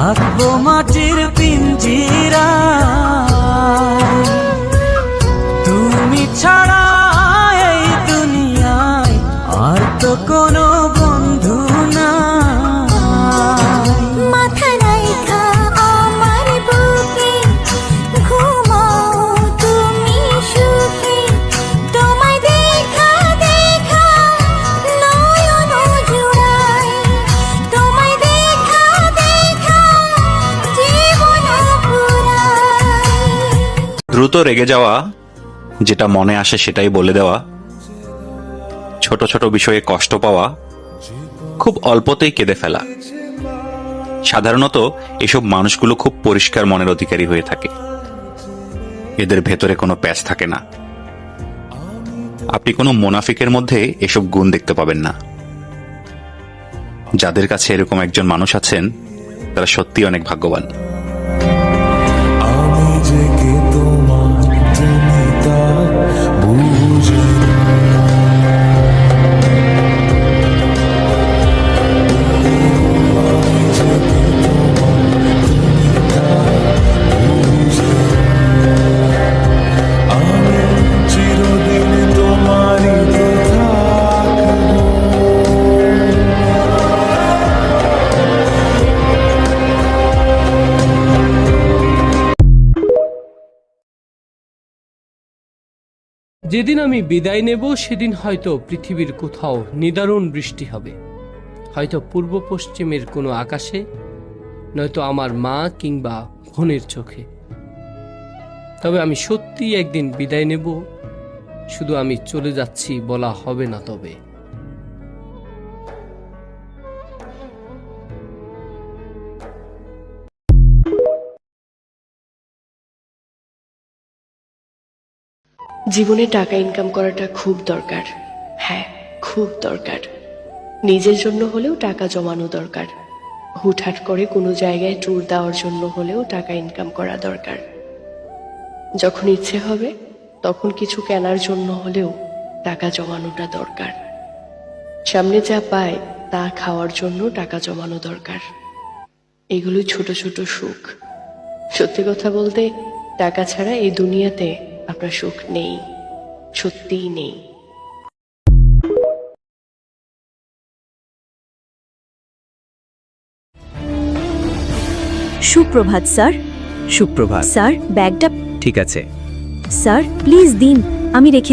থাকবো মাটির পিঞ্জিরা, তুমি ছাড়া এই দুনিয়ায় আর তো কোনো বন্ধু না। মাথা রাইখা আমার বুকে ঘুমাও তুমি সুখে, তোমায় দেখা দেখা নয়ন জুড়াই, তোমায় দেখা দেখা জীবন পুরাই। দ্রুত রেগে যাওয়া, যেটা মনে আসে সেটাই বলে দেওয়া, ছোট ছোট বিষয়ে কষ্ট পাওয়া, খুব অল্পতেই কেঁদে ফেলা। সাধারণত এসব মানুষগুলো খুব পরিষ্কার মনের অধিকারী হয়ে থাকে। এদের ভেতরে কোনো প্যাচ থাকে না। আপনি কোনো মুনাফিকের মধ্যে এসব গুণ দেখতে পাবেন না। যাদের কাছে এরকম একজন মানুষ আছেন তারা সত্যি অনেক ভাগ্যবান। আমি যে কে তোমার তুমি তা বুঝে চিরদিন তোমারই তো থাকবো। যেদিন আমি বিদায় নেব সেদিন হয়তো পৃথিবীর কোথাও নিদারুণ বৃষ্টি হবে, হয়তো পূর্ব পশ্চিমের কোনো আকাশে, নয়তো আমার মা কিংবা বোনের চোখে। তবে আমি সত্যিই একদিন বিদায় নেব, শুধু আমি চলে যাচ্ছি বলা হবে না। তবে জীবনে টাকা ইনকাম করাটা খুব দরকার। হ্যাঁ, খুব দরকার। নিজের জন্য হলেও টাকা জমানো দরকার। হুটহাট করে কোনো জায়গায় ট্যুর দেওয়ার জন্য হলেও টাকা ইনকাম করা দরকার। যখন ইচ্ছে হবে তখন কিছু কেনার জন্য হলেও টাকা জমানোটা দরকার। সামনে যা পায় তা খাওয়ার জন্য টাকা জমানো দরকার। এগুলোই ছোট ছোট সুখ। সত্যি কথা বলতে, টাকা ছাড়া এই দুনিয়াতে আপনার সুখ নেই, সত্যিই নেই। সুপ্রভাত স্যার। সুপ্রভাত। স্যার ব্যাগটা ঠিক আছে। স্যার প্লিজ দিন, আমি রেখে